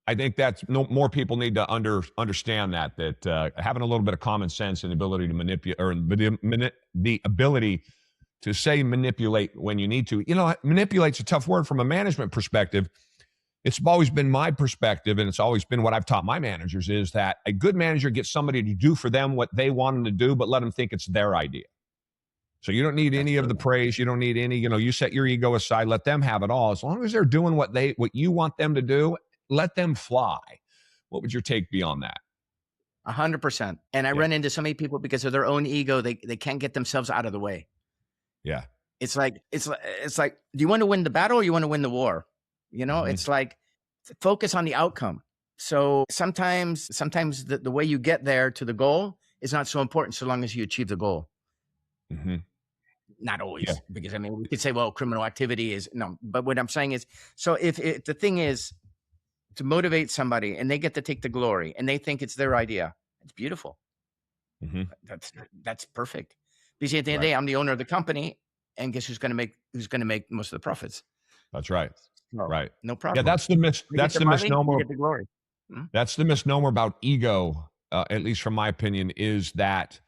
I think that's more people need to understand that having a little bit of common sense and the ability to manipulate, or the ability to say manipulate when you need to. Manipulate's a tough word from a management perspective. It's always been my perspective, and it's always been what I've taught my managers, is that a good manager gets somebody to do for them what they want them to do, but let them think it's their idea. So you don't need any of the praise. You don't need any, you set your ego aside, let them have it all. As long as they're doing what you want them to do, let them fly. What would your take be on that? 100%. And I run into so many people because of their own ego. They can't get themselves out of the way. Yeah. It's like, do you want to win the battle or you want to win the war? It's like, focus on the outcome. So sometimes the way you get there to the goal is not so important so long as you achieve the goal. Mm-hmm. Not always, because we could say, well, criminal activity is no, but what I'm saying is, so if the thing is to motivate somebody and they get to take the glory and they think it's their idea, it's beautiful. Mm-hmm. That's perfect. Because at the end of the day, I'm the owner of the company, and guess who's going to make most of the profits? That's right. Right. No problem. Yeah, that's the misnomer. The glory. That's the misnomer about ego, at least from my opinion, is that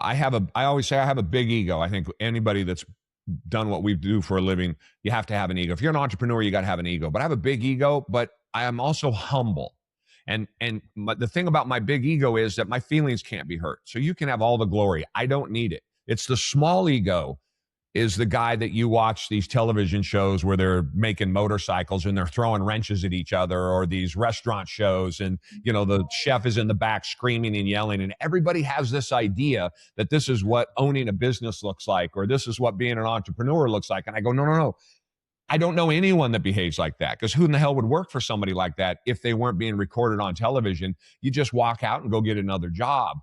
I always say I have a big ego. I think anybody that's done what we do for a living, you have to have an ego. If you're an entrepreneur, you got to have an ego. But I have a big ego, but I am also humble. And the thing about my big ego is that my feelings can't be hurt. So you can have all the glory. I don't need it. It's the small ego is the guy that you watch these television shows where they're making motorcycles and they're throwing wrenches at each other, or these restaurant shows and, the chef is in the back screaming and yelling, and everybody has this idea that this is what owning a business looks like, or this is what being an entrepreneur looks like. And I go, no. I don't know anyone that behaves like that, because who in the hell would work for somebody like that if they weren't being recorded on television? You just walk out and go get another job.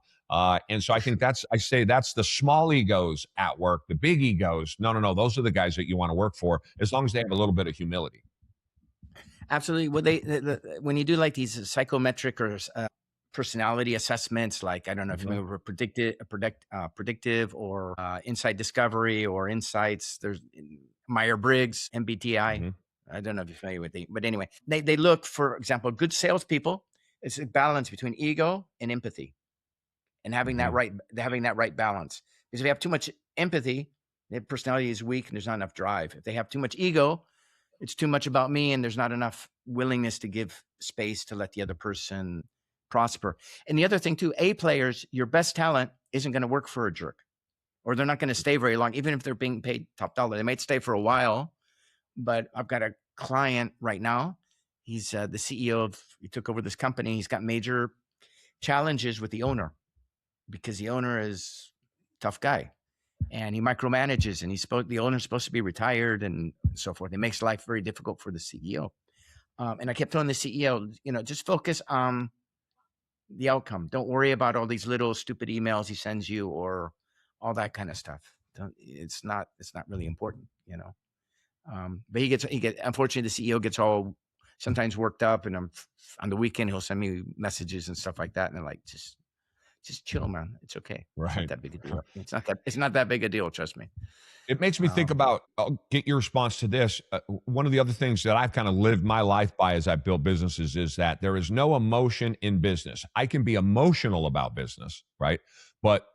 And so I think that's the small egos at work. The big egos, no. Those are the guys that you want to work for, as long as they have a little bit of humility. Absolutely. Well, when you do like these psychometric or personality assessments, like, I don't know if you remember predictive or insight discovery or insights, there's Myers-Briggs, MBTI. Mm-hmm. I don't know if you're familiar with it, but anyway, they look, for example, good salespeople. It's a balance between ego and empathy. And having that right balance. Because if you have too much empathy, their personality is weak and there's not enough drive. If they have too much ego, it's too much about me and there's not enough willingness to give space to let the other person prosper. And the other thing too, A players, your best talent isn't going to work for a jerk, or they're not going to stay very long, even if they're being paid top dollar. They might stay for a while, but I've got a client right now. He's the CEO he took over this company. He's got major challenges with the owner, because the owner is a tough guy and he micromanages, and the owner's supposed to be retired and so forth. It makes life very difficult for the CEO. And I kept telling the CEO, just focus on the outcome. Don't worry about all these little stupid emails he sends you or all that kind of stuff. It's not really important, but he gets, unfortunately, the CEO gets all sometimes worked up, and on the weekend, he'll send me messages and stuff like that. And they're like, just chill, man. It's okay. Right. It's not that big a deal. It's not that big a deal. Trust me. It makes me think about, I'll get your response to this. One of the other things that I've kind of lived my life by as I've built businesses is that there is no emotion in business. I can be emotional about business, right? But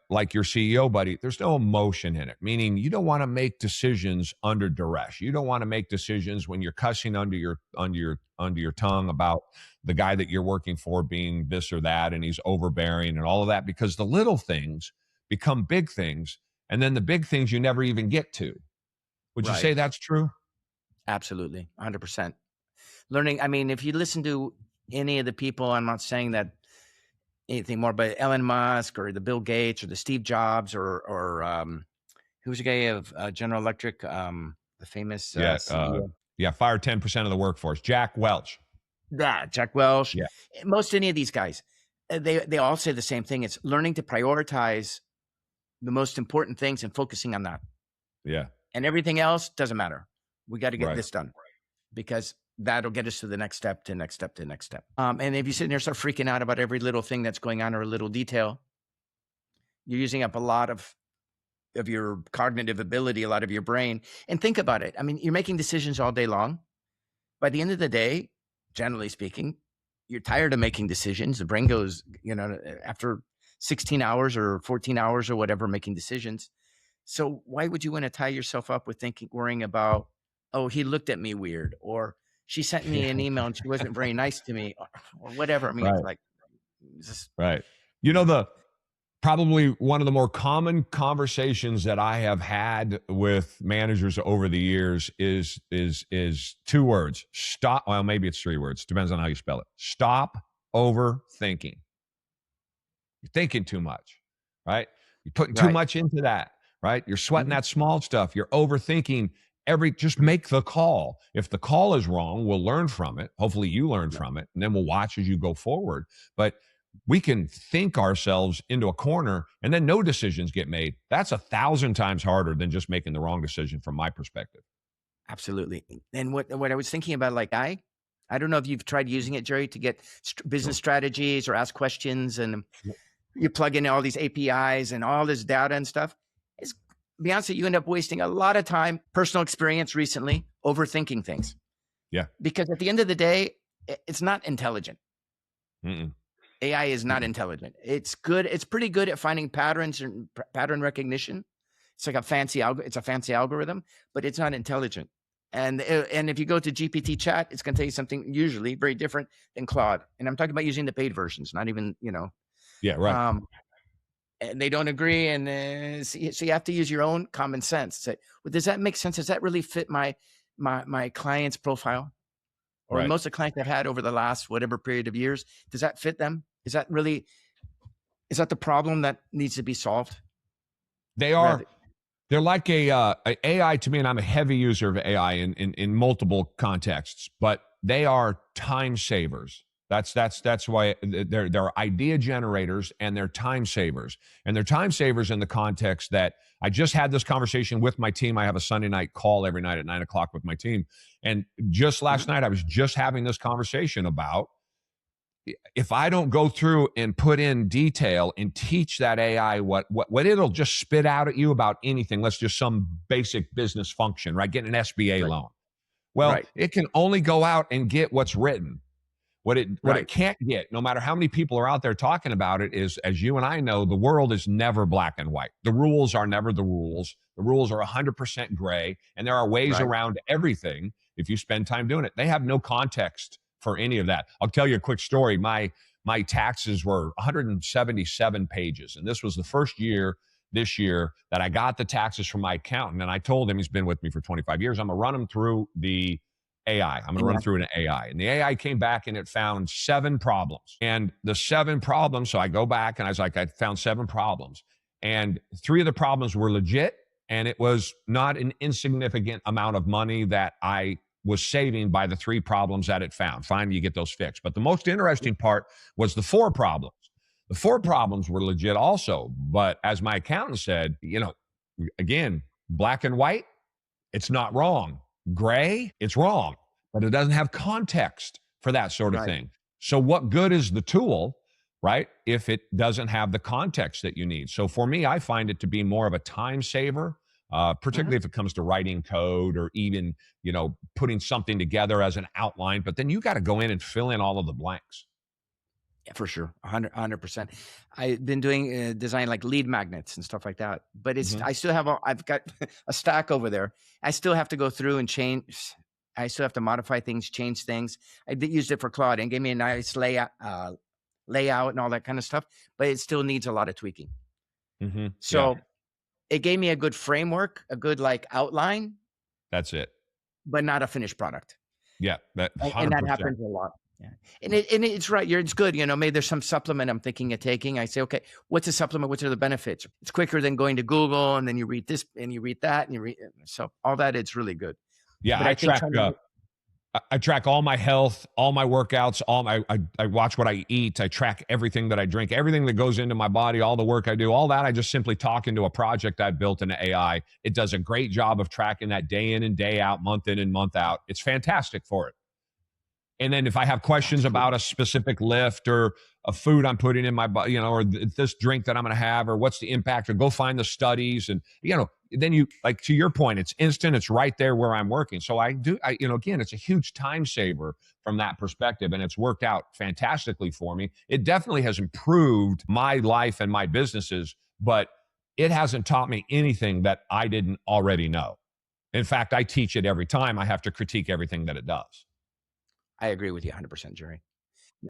like your CEO buddy, there's no emotion in it, meaning you don't want to make decisions under duress. You don't want to make decisions when you're cussing under your tongue about the guy that you're working for being this or that, and he's overbearing and all of that, because the little things become big things, and then the big things you never even get to. Would you say that's true? Absolutely, 100%. Learning, if you listen to any of the people, I'm not saying that anything more, but Elon Musk or the Bill Gates or the Steve Jobs or who's the guy of General Electric, the famous CEO? Fired 10% of the workforce, Jack Welch. Jack Welch. Yeah. Most any of these guys, they all say the same thing. It's learning to prioritize the most important things and focusing on that. Yeah. And everything else doesn't matter. We got to get this done, because that'll get us to the next step, to next step, to next step. And if you sit there and start freaking out about every little thing that's going on or a little detail, you're using up a lot of your cognitive ability, a lot of your brain. And think about it. You're making decisions all day long. By the end of the day, generally speaking, you're tired of making decisions. The brain goes, after 16 hours or 14 hours or whatever, making decisions. So why would you want to tie yourself up with worrying about, oh, he looked at me weird, or she sent me an email and she wasn't very nice to me, or whatever. I mean, it's Right. like, just, Right. Probably one of the more common conversations that I have had with managers over the years is two words. Stop. Well, maybe it's three words. Depends on how you spell it. Stop overthinking. You're thinking too much, right? You're putting too much into that, right? You're sweating that small stuff. You're overthinking just make the call. If the call is wrong, we'll learn from it. Hopefully you learn from it, and then we'll watch as you go forward. But we can think ourselves into a corner and then no decisions get made. That's 1,000 times harder than just making the wrong decision from my perspective. Absolutely. And what I was thinking about, like, I don't know if you've tried using it, Jerry, to get business strategies or ask questions, and you plug in all these APIs and all this data and stuff. To be honest, you end up wasting a lot of time, personal experience recently, overthinking things. Yeah. Because at the end of the day, it's not intelligent. Mm-mm. AI is not intelligent. It's good. It's pretty good at finding patterns and pattern recognition. It's like a fancy algorithm, but it's not intelligent. And if you go to GPT chat, it's going to tell you something usually very different than Claude. And I'm talking about using the paid versions, not even, Yeah, right. And they don't agree. And so you have to use your own common sense. Say, well, does that make sense? Does that really fit my client's profile? Or most of the clients I've had over the last whatever period of years, does that fit them? Is that the problem that needs to be solved? They're like a AI to me, and I'm a heavy user of AI in multiple contexts, but they are time savers. That's why they're idea generators, and they're time savers. And they're time savers in the context that I just had this conversation with my team. I have a Sunday night call every night at 9:00 with my team. And just last night, I was just having this conversation about, if I don't go through and put in detail and teach that AI what it'll just spit out at you about anything, let's just some basic business function, right? Getting an SBA loan. Well, it can only go out and get what's written. What it can't get, no matter how many people are out there talking about it, is, as you and I know, the world is never black and white. The rules are never the rules. The rules are 100% gray, and there are ways around everything if you spend time doing it. They have no context for any of that. I'll tell you a quick story. My taxes were 177 pages, and this was the first year this year that I got the taxes from my accountant, and I told him, he's been with me for 25 years, I'm going to run him through the AI. I'm going to run through an AI. And the AI came back and it found 7 problems. And the 7 problems, so I go back and I was like, I found 7 problems. And 3 of the problems were legit, and it was not an insignificant amount of money that I was saving by the 3 problems that it found. Finally, you get those fixed. But the most interesting part was the 4 problems. The 4 problems were legit also. But as my accountant said, again, black and white, it's not wrong. Gray, it's wrong, but it doesn't have context for that sort of thing. So what good is the tool, right, if it doesn't have the context that you need? So for me, I find it to be more of a time saver, particularly if it comes to writing code or even, putting something together as an outline. But then you got to go in and fill in all of the blanks. Yeah, for sure. 100%. I've been doing design like lead magnets and stuff like that, but I still have, I've got a stack over there. I still have to go through and change. I still have to modify things, change things. I used it for Claude and gave me a nice layout and all that kind of stuff, but it still needs a lot of tweaking. So it gave me a good framework, a good outline. That's it. But not a finished product. Yeah. And that happens a lot. Yeah. And it's right. It's good. Maybe there's some supplement I'm thinking of taking. I say, okay, what's a supplement? What are the benefits? It's quicker than going to Google, and then you read this and you read that and you read. So all that, it's really good. Yeah. But I track all my health, all my workouts, I watch what I eat. I track everything that I drink, everything that goes into my body, all the work I do, all that. I just simply talk into a project I built into AI. It does a great job of tracking that day in and day out, month in and month out. It's fantastic for it. And then if I have questions about a specific lift or a food I'm putting in my body, or this drink that I'm going to have, or what's the impact, or go find the studies. And, then you, like, to your point, it's instant, it's right there where I'm working. So again, it's a huge time saver from that perspective. And it's worked out fantastically for me. It definitely has improved my life and my businesses, but it hasn't taught me anything that I didn't already know. In fact, I teach it every time. I have to critique everything that it does. I agree with you 100%, Jerry.